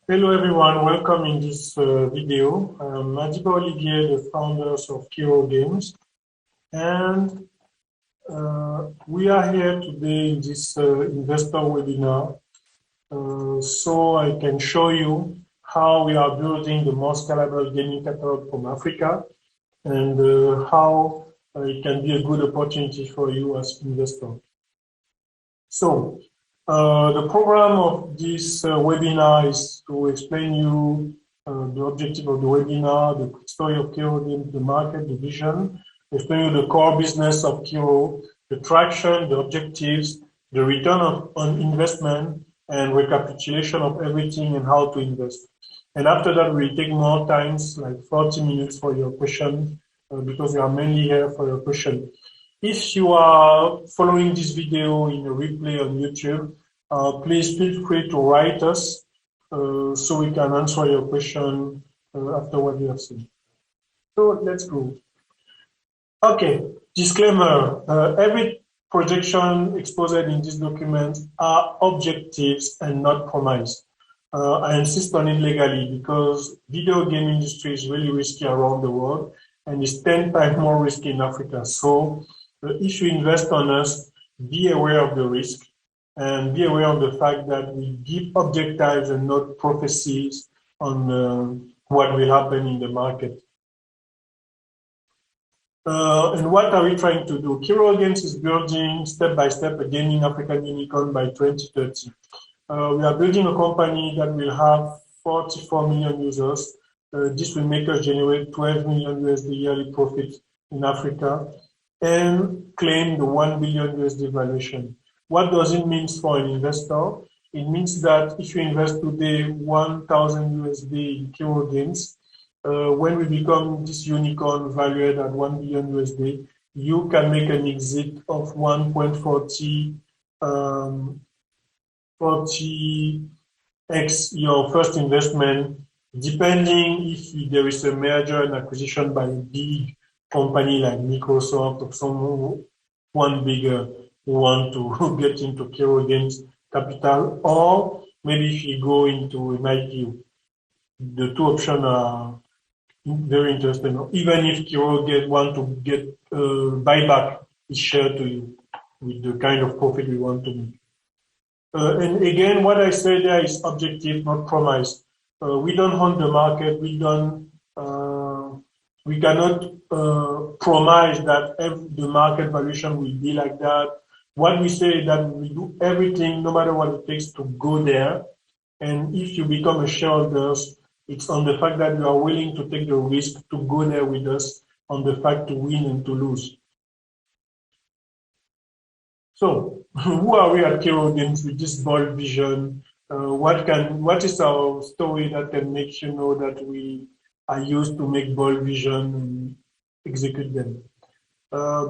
Hello everyone, welcome in this video. I'm Madiba Olivier, the founders of Kiro'o Games, and we are here today in this investor webinar so I can show you how we are building the most scalable gaming catalog from Africa and how it can be a good opportunity for you as investor. So the program of this webinar is to explain you the objective of the webinar, the story of Kiroo Games, the market, the vision, explain you the core business of Kiroo, the traction, the objectives, the return on investment, and recapitulation of everything and how to invest. And after that, we'll take more times, like 40 minutes for your question, because we are mainly here for your question. If you are following this video in a replay on YouTube, please feel free to write us so we can answer your question after what you have seen. So let's go. Okay, disclaimer. Every projection exposed in this document are objectives and not promise. I insist on it legally because video game industry is really risky around the world and is 10 times more risky in Africa. So if you invest on us, be aware of the risk and be aware of the fact that we give objectives and not prophecies on what will happen in the market. And what are we trying to do? Kiroo Games is building step by step a gaming African unicorn by 2030. We are building a company that will have 44 million users. This will make us generate 12 million USD yearly profit in Africa and claim the 1 billion USD valuation. What does it mean for an investor? It means that if you invest today 1,000 USD in Kiroo Games, when we become this unicorn valued at 1 billion USD, you can make an exit of 1.40 40x your first investment, depending if there is a merger and acquisition by a big company like Microsoft or someone bigger who want to get into Kiroo Games capital, or maybe if you go into an IPO. The two options are very interesting. Even if Kiroo Games want to get buyback its share to you with the kind of profit we want to make. And again, what I say there is objective, not promise. We don't hunt the market. We cannot promise that the market valuation will be like that. What we say is that we do everything, no matter what it takes, to go there. And if you become a shareholder, it's on the fact that you are willing to take the risk to go there with us, on the fact to win and to lose. So, who are we at Kiroo Games with this bold vision? What is our story that can make you know that we are used to make bold vision and execute them?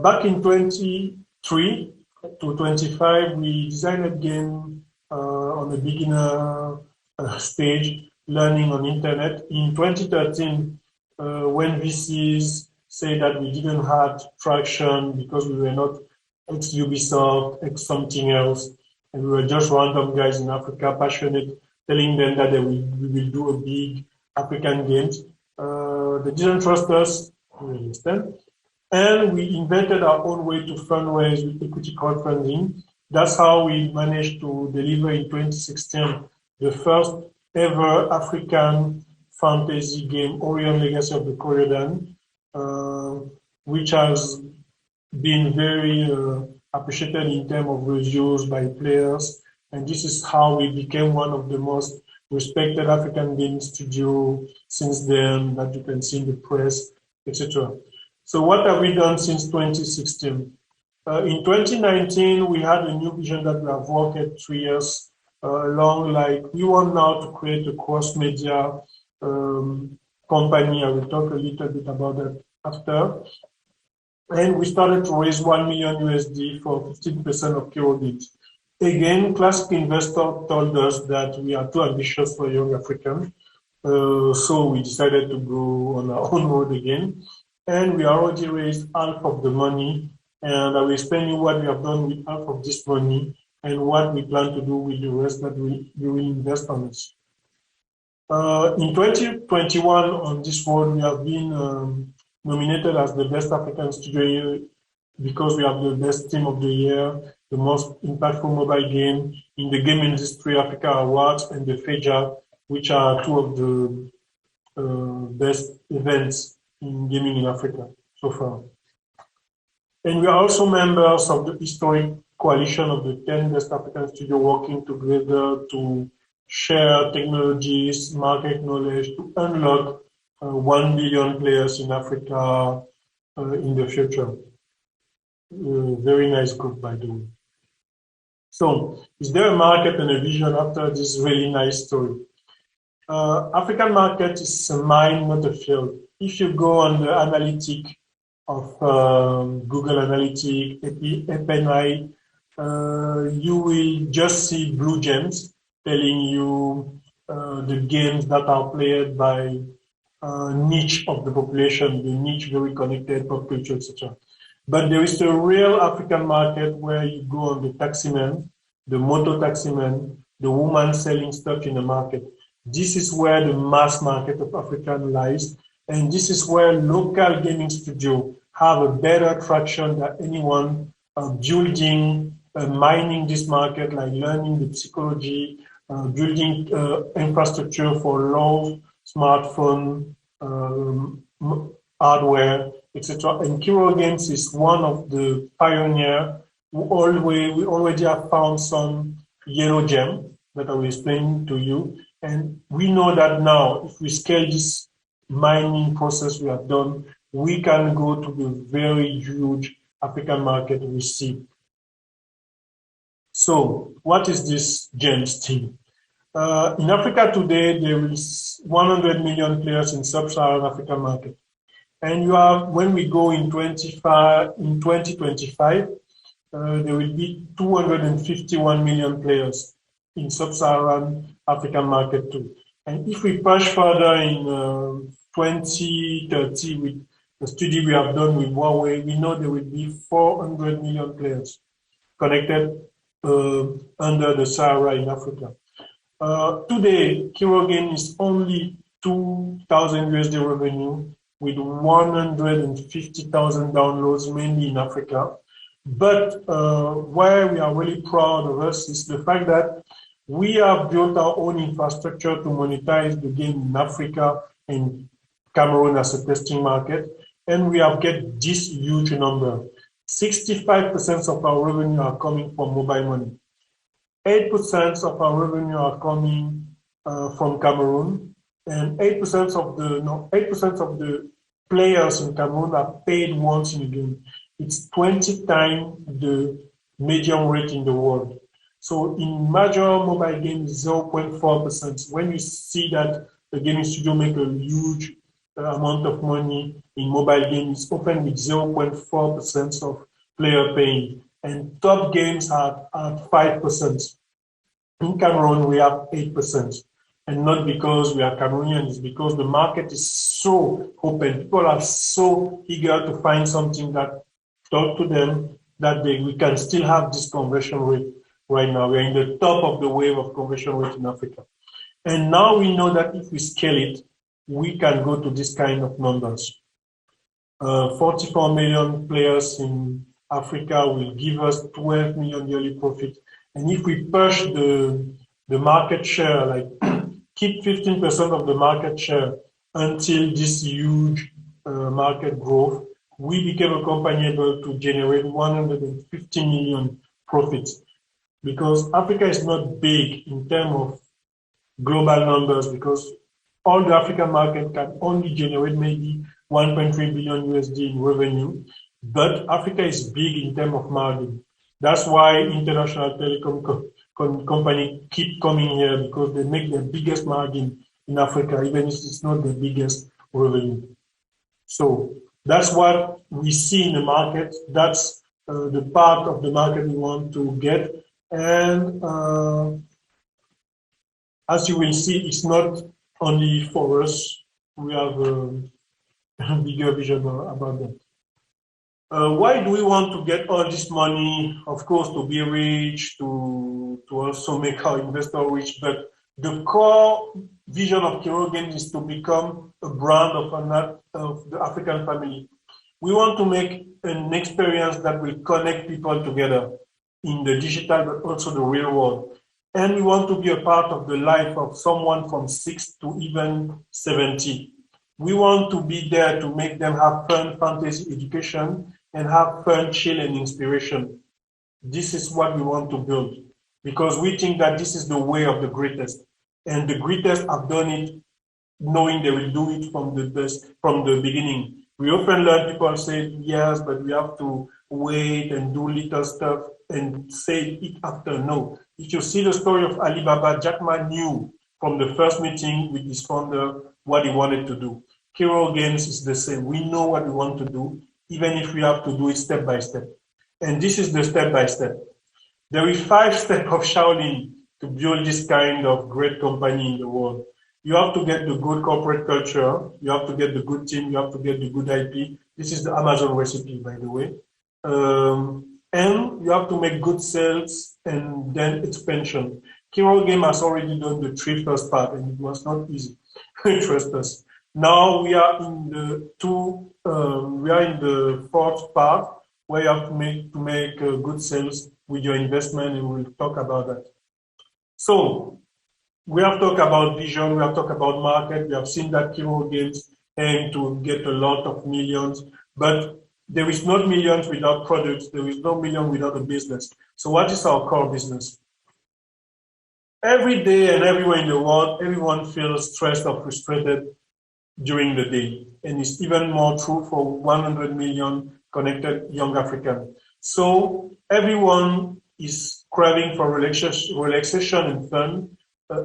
Back in 23 to 25, we designed a game on a beginner stage, learning on internet. In 2013, when VCs say that we didn't have traction because we were not ex-Ubisoft, ex-something else, and we were just random guys in Africa, passionate, telling them that we will do a big African games. They didn't trust us, we understand. And we invented our own way to fundraise with equity crowdfunding. That's how we managed to deliver in 2016 the first ever African fantasy game, Orion Legacy of the Corridon, which has been very appreciated in terms of reviews by players. And this is how we became one of the most respected African game studio since then, that you can see in the press, etc. So what have we done since 2016? In 2019, we had a new vision that we have worked at 3 years long. Like, we want now to create a cross-media company. I will talk a little bit about that after. And we started to raise 1 million USD for 15% of Kiroo Games. Again, classic investor told us that we are too ambitious for young Africans. So we decided to go on our own road again. And we already raised half of the money. And I will explain you what we have done with half of this money and what we plan to do with the rest that we will invest on us. In 2021, on this world, we have been nominated as the best African studio because we have the best team of the year, the most impactful mobile game in the Game Industry Africa Awards and the FEJA, which are two of the best events in gaming in Africa so far. And we are also members of the historic coalition of the 10 best African studios working together to share technologies, market knowledge to unlock 1 billion players in Africa in the future. Very nice group, by the way. So, is there a market and a vision after this really nice story? African market is a mine, not a field. If you go on the analytic of Google Analytics, APNI, you will just see blue gems telling you the games that are played by niche of the population, the niche very connected pop culture, etc. But there is a real African market where you go on the taximan, the motor taximan, the woman selling stuff in the market. This is where the mass market of Africa lies, and this is where local gaming studios have a better traction than anyone building, mining this market, like learning the psychology, building infrastructure for low smartphone hardware, etc. And Kiroo Games is one of the pioneers. We already have found some yellow gem that I will explain to you. And we know that now, if we scale this mining process we have done, we can go to the very huge African market we see. So, what is this gems thing? In Africa today, there is 100 million players in Sub-Saharan Africa market. And you have, when we go in 2025, there will be 251 million players in Sub-Saharan African market too. And if we push further in 2030 with the study we have done with Huawei, we know there will be 400 million players connected under the Sahara in Africa. Today, Kiroo Games is only 2,000 USD revenue with 150,000 downloads, mainly in Africa. But where we are really proud of us is the fact that we have built our own infrastructure to monetize the game in Africa and Cameroon as a testing market. And we have get this huge number. 65% of our revenue are coming from mobile money. 8% of our revenue are coming from Cameroon. And 8% of the players in Cameroon are paid once in a game. It's 20 times the median rate in the world. So in major mobile games, 0.4%. When you see that the gaming studio make a huge amount of money in mobile games, often with 0.4% of player paying. And top games are at 5%. In Cameroon, we have 8%. And not because we are Cameroonians, it's because the market is so open. People are so eager to find something that talk to them that we can still have this conversion rate right now. We're in the top of the wave of conversion rate in Africa. And now we know that if we scale it, we can go to this kind of numbers. 44 million players in Africa will give us 12 million yearly profit. And if we push the market share, like keep 15% of the market share until this huge market growth, we became a company able to generate 150 million profits. Because Africa is not big in terms of global numbers, because all the African market can only generate maybe 1.3 billion USD in revenue, but Africa is big in terms of margin. That's why international telecom company keep coming here, because they make the biggest margin in Africa, even if it's not the biggest revenue. So that's what we see in the market. That's the part of the market we want to get. And as you will see, it's not only for us. We have a bigger vision about that. Why do we want to get all this money? Of course, to be rich, to also make our investor rich, but The core vision of Kiroo Games is to become a brand of the African family. We want to make an experience that will connect people together in the digital, but also the real world. And we want to be a part of the life of someone from 6 to even 70. We want to be there to make them have fun, fantasy education, and have fun, chill, and inspiration. This is what we want to build because we think that this is the way of the greatest. And the greatest have done it knowing they will do it from the beginning. We often learn people say, yes, but we have to wait and do little stuff and say it after. No. If you see the story of Alibaba, Jack Ma knew from the first meeting with his founder what he wanted to do. Kiroo Games is the same. We know what we want to do, even if we have to do it step by step. And this is the step by step. There is 5 steps of Shaolin to build this kind of great company in the world. You have to get the good corporate culture. You have to get the good team. You have to get the good IP. This is the Amazon recipe, by the way. And you have to make good sales and then expansion. Kiroo Games has already done the 3 first part, and it was not easy. Trust us. Now we are in the 4th part, where you have to make good sales with your investment, and we'll talk about that. So we have talked about vision, we have talked about market, we have seen that Kiroo Games aim to get a lot of millions, but there is not millions without products, there is no million without a business. So what is our core business? Every day and everywhere in the world, everyone feels stressed or frustrated during the day. And it's even more true for 100 million connected young Africans. So everyone is craving for relaxation and fun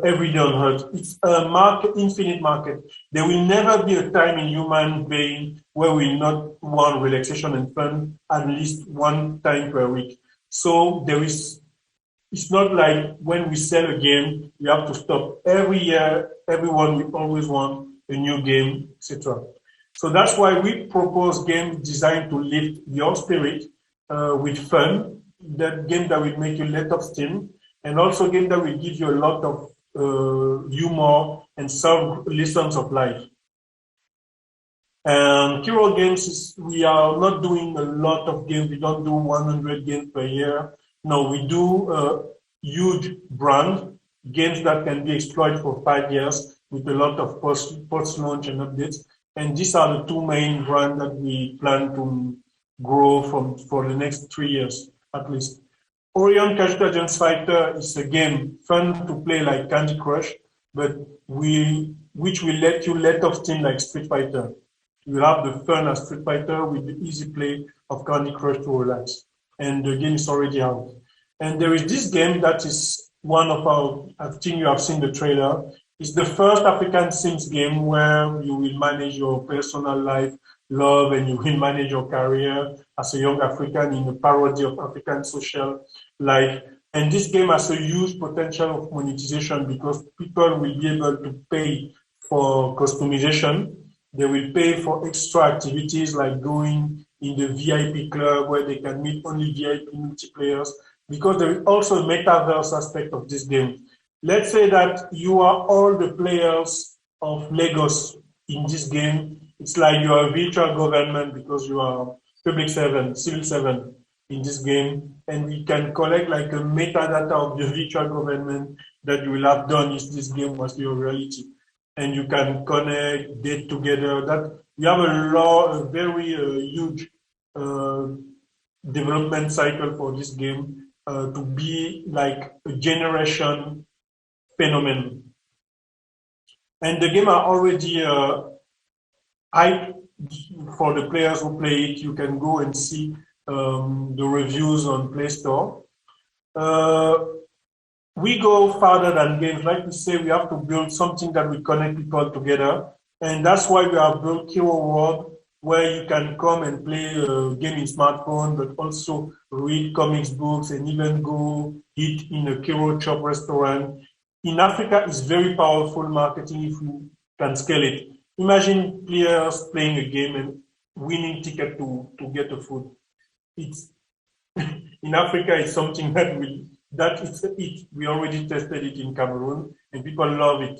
every day on earth. It's a market, infinite market. There will never be a time in human being where we not want relaxation and fun at least 1 time per week. So it's not like when we sell a game, we have to stop. Every year, everyone will always want a new game, etc. So that's why we propose games designed to lift your spirit with fun, that game that will make you let off steam, and also game that will give you a lot of humor and some lessons of life. And Kiroo Games we are not doing a lot of games. We don't do 100 games per year. No, we do huge brand games that can be exploited for 5 years with a lot of post-launch and updates. And these are the 2 main brands that we plan to grow for the next 3 years, at least. Orion Casual Agents Fighter is a game fun to play like Candy Crush, but which will let you let off steam like Street Fighter. You'll have the fun of Street Fighter with the easy play of Candy Crush to relax. And the game is already out. And there is this game that is one of our, I think you have seen the trailer. It's the first African Sims game where you will manage your personal life, love, and you will manage your career as a young African in a parody of African social life. And this game has a huge potential of monetization because people will be able to pay for customization. They will pay for extra activities like going in the VIP club where they can meet only VIP multiplayers, because there is also a metaverse aspect of this game. Let's say that you are all the players of Lagos in this game. It's like you are a virtual government because you are public servant, civil servant in this game. And we can collect like a metadata of the virtual government that you will have done if this game was your reality. And you can connect, date together. That we have a very huge development cycle for this game to be like a generation phenomenon. And the game are already hyped for the players who play it. You can go and see the reviews on Play Store. We go farther than games. Like we say, we have to build something that will connect people together. And that's why we have built Kiroo World, where you can come and play a game in smartphone, but also read comics books and even go eat in a Kiroo Chop restaurant. In Africa, it's very powerful marketing if you can scale it. Imagine players playing a game and winning ticket to get the food. It's in Africa, it's something that we already tested it in Cameroon, and people love it.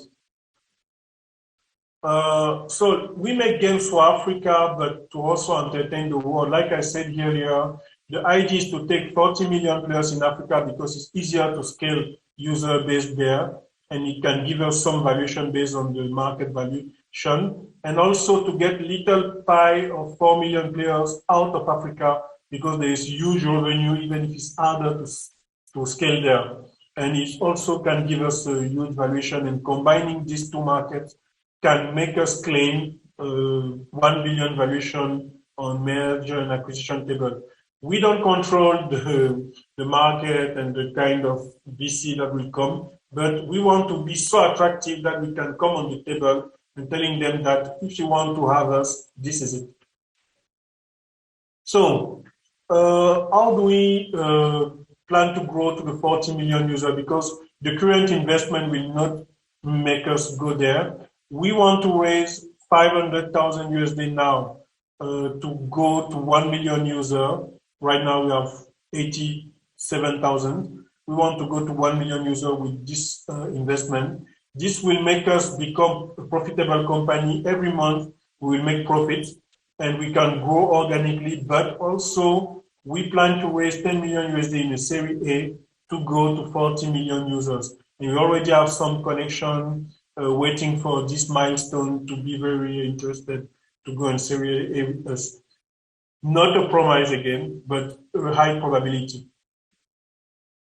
So we make games for Africa, but to also entertain the world. Like I said earlier, the idea is to take 40 million players in Africa because it's easier to scale user base there, and it can give us some valuation based on the market valuation, and also to get little pie of 4 million players out of Africa because there is huge revenue, even if it's harder to scale there. And it also can give us a huge valuation, and combining these two markets can make us claim 1 billion valuation on merger and acquisition table. We don't control the market and the kind of VC that will come, but we want to be so attractive that we can come on the table and telling them that if you want to have us, this is it. So how do we plan to grow to the 40 million users? Because the current investment will not make us go there. We want to raise 500,000 USD now to go to 1 million users. Right now we have 87,000. We want to go to 1 million users with this investment. This will make us become a profitable company. Every month we will make profits and we can grow organically, but also we plan to raise 10 million USD in a Series A to go to 40 million users. And we already have some connection waiting for this milestone to be very interested to go in Series A with us. Not a promise again, but a high probability.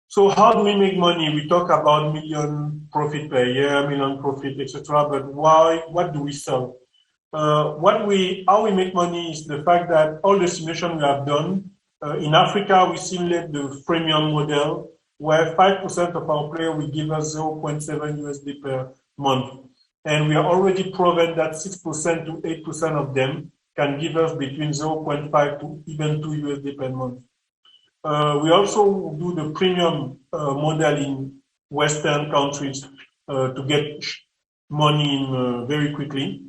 So how do we make money? We talk about million profit per year, million profit, etc. But why? What do we sell? How we make money is the fact that all the simulation we have done in Africa, we simulate the freemium model, where 5% of our player will give us 0.7 USD per month. And we are already proven that 6% to 8% of them can give us between 0.5 to even 2 USD per month. We also do the premium model in Western countries to get money in very quickly,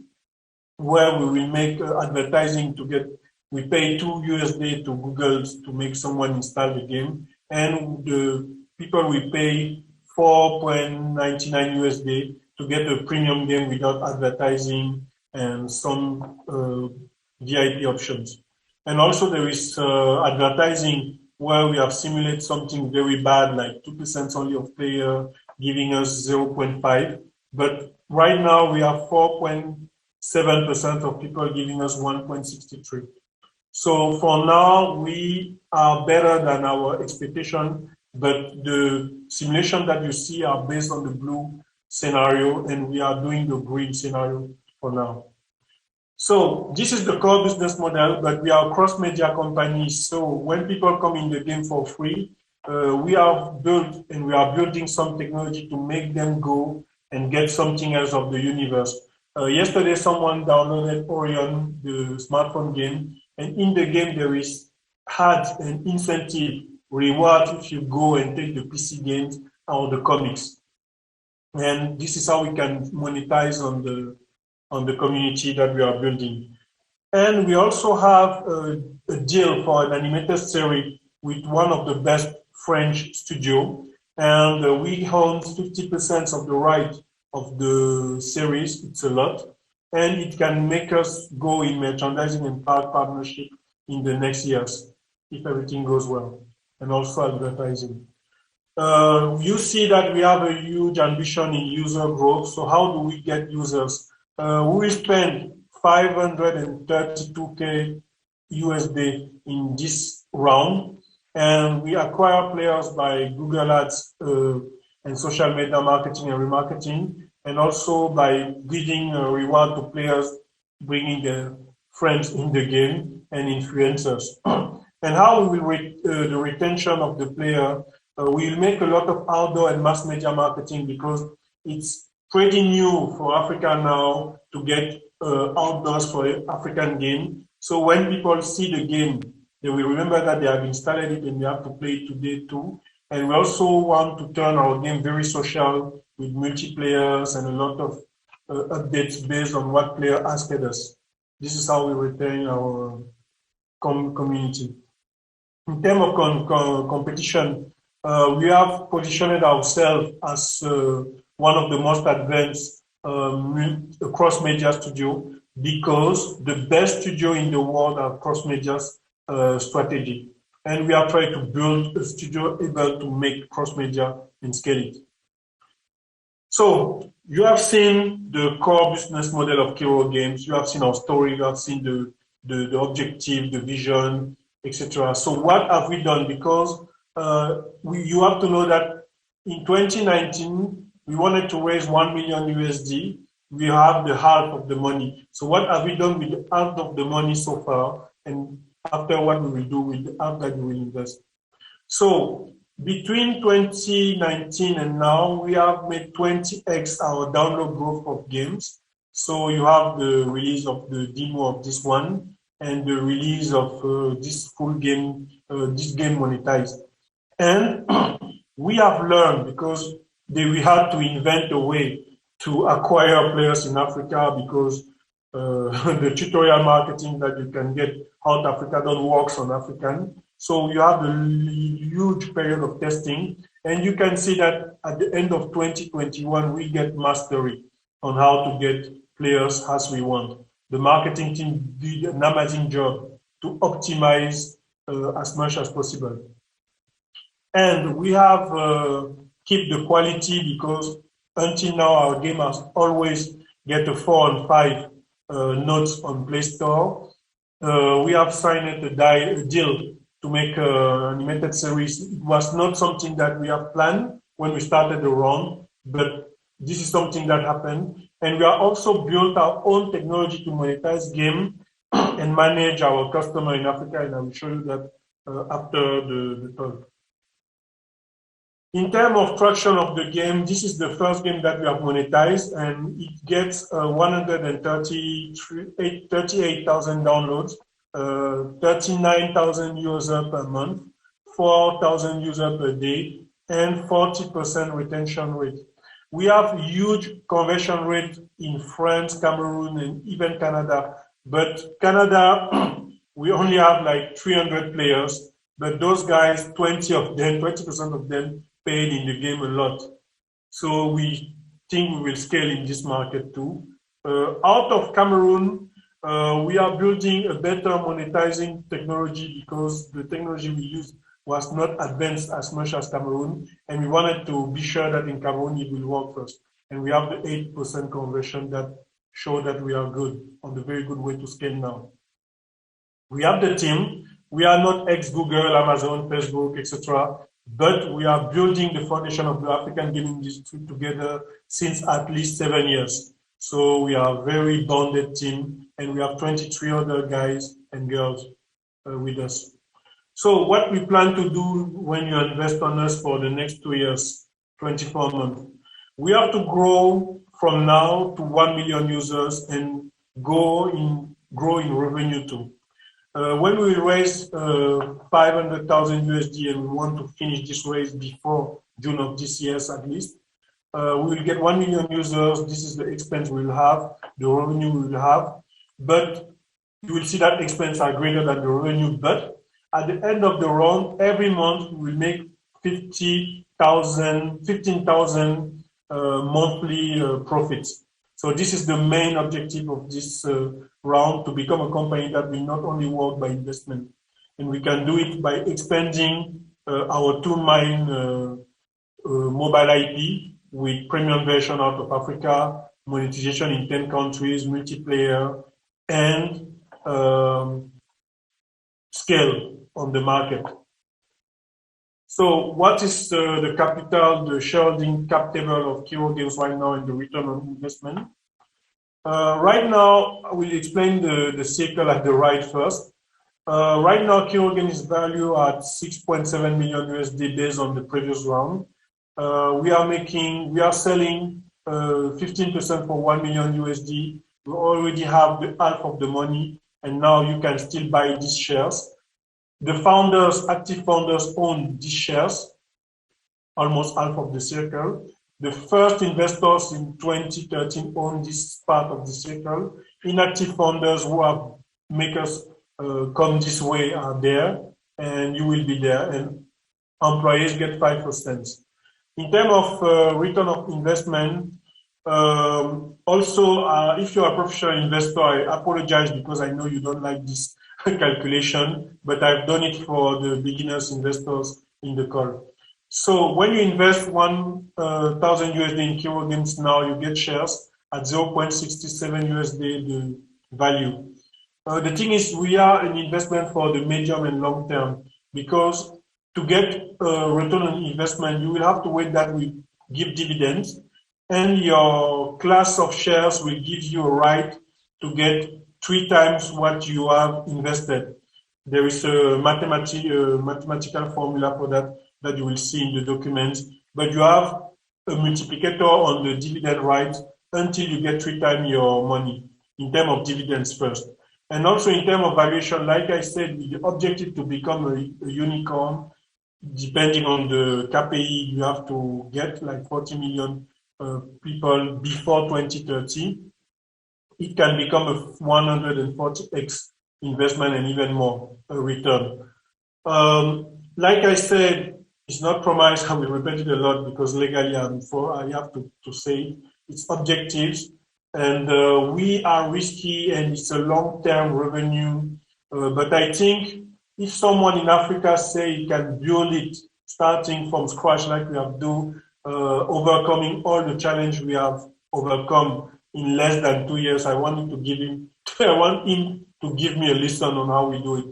where we will make advertising to get, we pay 2 USD to Google to make someone install the game, and the people will pay 4.99 USD to get a premium game without advertising and some VIP options. And also there is advertising where we have simulated something very bad, like 2% only of player giving us 0.5. But right now we have 4.7% of people giving us 1.63. So for now, we are better than our expectation, but the simulation that you see are based on the blue scenario, and we are doing the green scenario for now. So this is the core business model, but we are a cross-media company. So when people come in the game for free, we have built and we are building some technology to make them go and get something else of the universe. Yesterday, someone downloaded Orion, the smartphone game, and in the game there is an incentive reward if you go and take the PC games or the comics. And this is how we can monetize on the community that we are building. And we also have a deal for an animated series with one of the best French studio, and we own 50% of the right of the series. It's a lot, and it can make us go in merchandising and partnership in the next years if everything goes well, and also advertising. You see that we have a huge ambition in user growth. So how do we get users? We spend 532K USD in this round, and we acquire players by Google Ads and social media marketing and remarketing, and also by giving a reward to players, bringing their friends in the game and influencers. And how we will the retention of the player? We'll make a lot of outdoor and mass media marketing because it's pretty new for Africa now to get outdoors for an African game. So when people see the game, they will remember that they have installed it and they have to play it today too. And we also want to turn our game very social with multiplayers and a lot of updates based on what player asked us. This is how we retain our community. In terms of competition, we have positioned ourselves as one of the most advanced cross-media studio, because the best studio in the world are cross-media strategy. And we are trying to build a studio able to make cross-media and scale it. So you have seen the core business model of Kiro'o Games. You have seen our story. You have seen the objective, the vision, etc. So what have we done? Because you have to know that in 2019, we wanted to raise 1 million USD. We have the half of the money. So what have we done with the half of the money so far? And after, what we will do with the half that we will invest. So between 2019 and now, we have made 20x our download growth of games. So you have the release of the demo of this one and the release of this full game, this game monetized. And we have learned, because we had to invent a way to acquire players in Africa, because the tutorial marketing that you can get out Africa don't work on African. So you have a huge period of testing, and you can see that at the end of 2021, we get mastery on how to get players as we want. The marketing team did an amazing job to optimize as much as possible. And we have keep the quality, because until now our game has always get a 4 and 5 notes on Play Store. We have signed a deal to make an animated series. It was not something that we have planned when we started the run, but this is something that happened. And we are also built our own technology to monetize game and manage our customer in Africa, and I will show you that after the talk. In terms of traction of the game, this is the first game that we have monetized, and it gets 138,000 downloads, 39,000 users per month, 4,000 users per day, and 40% retention rate. We have huge conversion rate in France, Cameroon, and even Canada. But Canada, we only have like 300 players, but those guys, 20% of them paid in the game a lot. So we think we will scale in this market too. Out of Cameroon, we are building a better monetizing technology, because the technology we used was not advanced as much as Cameroon, and we wanted to be sure that in Cameroon it will work first. And we have the 8% conversion that show that we are good, on the very good way to scale now. We have the team. We are not ex-Google, Amazon, Facebook, etc., but we are building the foundation of the African gaming industry together since at least 7 years. So we are a very bonded team, and we have 23 other guys and girls with us. So what we plan to do when you invest on us for the next 2 years, 24 months, we have to grow from now to 1 million users and grow in revenue too. When we raise 500,000 USD, and we want to finish this raise before June of this year at least, we will get 1 million users. This is the expense we will have, the revenue we will have. But you will see that expense are greater than the revenue. But at the end of the run, every month we will make 15,000 monthly profits. So this is the main objective of this round, to become a company that will not only work by investment, and we can do it by expanding our two main mobile IP with premium version out of Africa, monetization in 10 countries, multiplayer, and scale on the market. So what is the capital, the shareholding cap table of Kiroo Games right now, and the return on investment? Right now, I will explain the circle at the right first. Right now, Kiroo Games is valued at 6.7 million USD based on the previous round. We are selling 15% for 1 million USD. We already have the half of the money, and now you can still buy these shares. The founders, active founders, own these shares, almost half of the circle. The first investors in 2013 own this part of the circle. Inactive founders who have make us come this way are there, and you will be there. And employees get 5%. In terms of return of investment, also, if you're a professional investor, I apologize because I know you don't like this calculation, but I've done it for the beginners investors in the call. So when you invest 1,000 USD in Kiroo Games now, you get shares at 0.67 USD the value. The thing is, we are an investment for the medium and long term, because to get return on investment, you will have to wait that we give dividends, and your class of shares will give you a right to get 3 times what you have invested. There is a mathematical formula for that you will see in the documents, but you have a multiplicator on the dividend right until you get 3 times your money in terms of dividends first. And also in terms of valuation, like I said, the objective to become a unicorn, depending on the KPI, you have to get like 40 million people before 2030. It can become a 140x investment and even more return. Like I said, it's not promised. I will repeat it a lot because legally I have to say it's objectives, and we are risky, and it's a long-term revenue. But I think if someone in Africa say he can build it starting from scratch like we have done, overcoming all the challenge we have overcome in less than 2 years, I want him to give me a lesson on how we do it.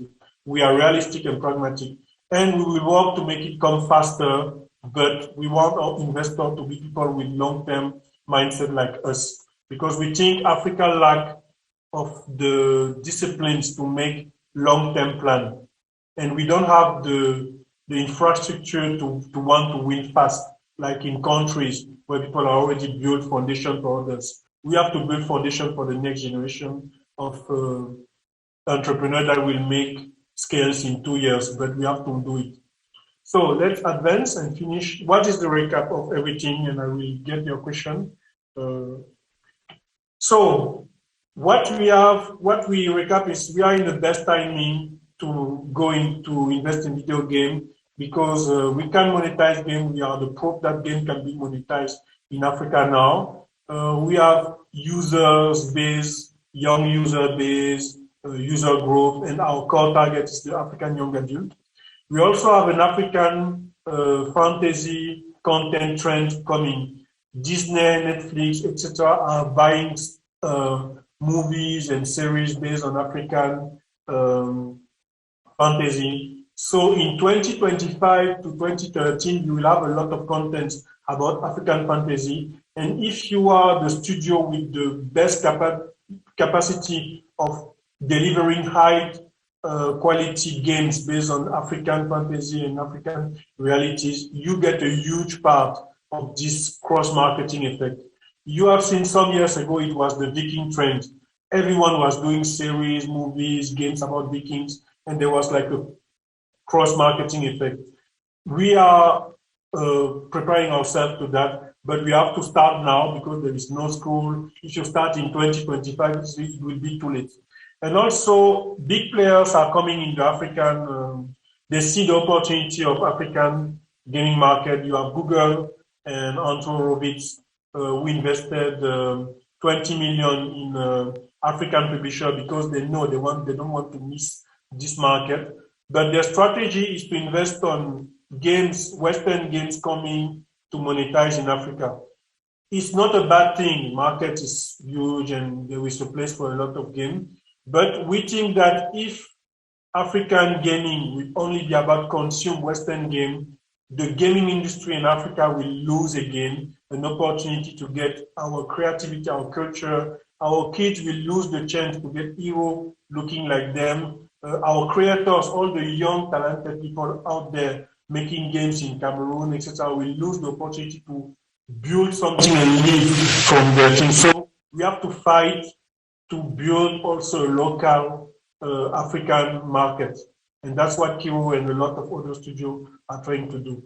We are realistic and pragmatic, and we will work to make it come faster, but we want our investors to be people with long-term mindset like us, because we think Africa lack of the disciplines to make long-term plan, and we don't have the infrastructure to want to win fast, like in countries where people are already built foundation for others. We have to build foundation for the next generation of entrepreneurs that will make scales in 2 years, but we have to do it. So let's advance and finish. What is the recap of everything? And I will get your question. So what we recap is we are in the best timing to go into invest in video game, because we can monetize game. We are the proof that game can be monetized in Africa now. We have users base, young user base, user growth, and our core target is the African young adult. We also have an African fantasy content trend coming. Disney, Netflix, etc. are buying movies and series based on African fantasy. So in 2025 to 2013, you will have a lot of content about African fantasy. And if you are the studio with the best capacity of delivering high quality games based on African fantasy and African realities, you get a huge part of this cross-marketing effect. You have seen some years ago, it was the Viking trend. Everyone was doing series, movies, games about Vikings, and there was like a cross-marketing effect. We are preparing ourselves to that, but we have to start now because there is no school. If you start in 2025, it will be too late. And also, big players are coming in the African, they see the opportunity of African gaming market. You have Google and Anton Robbins, who invested 20 million in African publisher because they know they don't want to miss this market. But their strategy is to invest on games, Western games coming to monetize in Africa. It's not a bad thing. Market is huge and there is a place for a lot of games. But we think that if African gaming will only be about consume Western game, the gaming industry in Africa will lose again an opportunity to get our creativity, our culture. Our kids will lose the chance to get hero looking like them. Our creators, all the young talented people out there making games in Cameroon, etc., will lose the opportunity to build something and live from their thing. So we have to fight to build also a local African market. And that's what Kiroo and a lot of other studios are trying to do.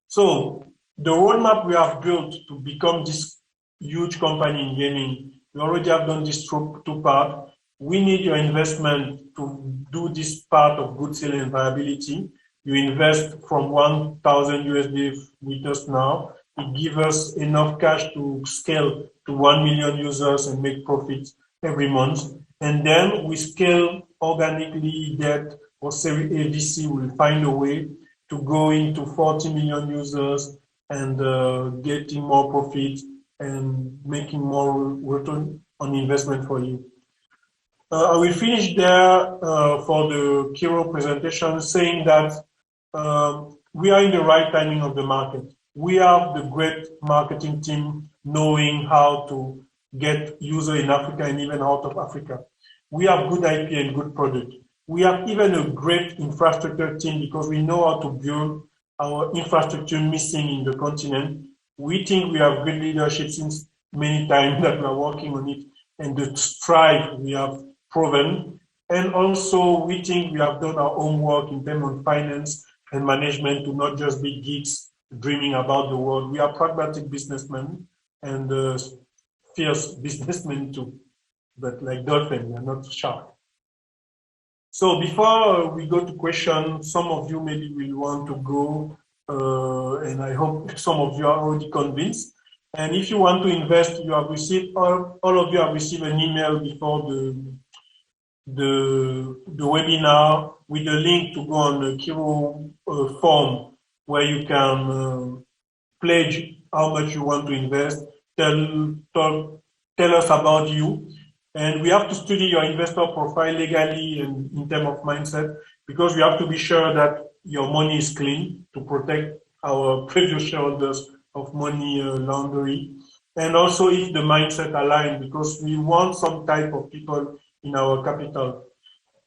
So the roadmap we have built to become this huge company in gaming, we already have done this two parts. We need your investment to do this part of good selling and viability. you invest from 1,000 USD with us now. It gives us enough cash to scale to 1 million users and make profits every month. And then we scale organically that or Series A VC will find a way to go into 40 million users and getting more profit and making more return on investment for you. I will finish there for the Kiroo presentation, saying that we are in the right timing of the market. We have the great marketing team knowing how to get users in Africa and even out of Africa. We have good IP and good product. We have even a great infrastructure team because we know how to build our infrastructure missing in the continent. We think we have good leadership since many times that we are working on it, and the strive we have proven. And also we think we have done our homework in terms of finance and management to not just be geeks dreaming about the world. We are pragmatic businessmen and fierce businessmen too, but like dolphin, we are not shark. So before we go to questions, some of you maybe will want to go, and I hope some of you are already convinced. And if you want to invest, you have received, all of you have received an email before the webinar with a link to go on the Kiroo form where you can pledge how much you want to invest, tell us about you. And we have to study your investor profile legally and in terms of mindset, because we have to be sure that your money is clean to protect our previous shareholders of money laundering. And also if the mindset aligns, because we want some type of people in our capital.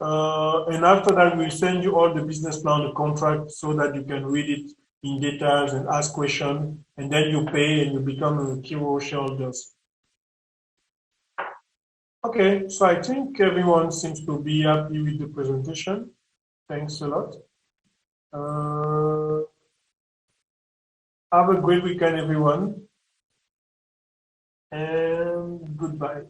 And after that, we'll send you all the business plan, the contract, so that you can read it in details and ask questions. And then you pay and you become a Kiroo shareholders. Okay, so I think everyone seems to be happy with the presentation. Thanks a lot. Have a great weekend, everyone. And goodbye.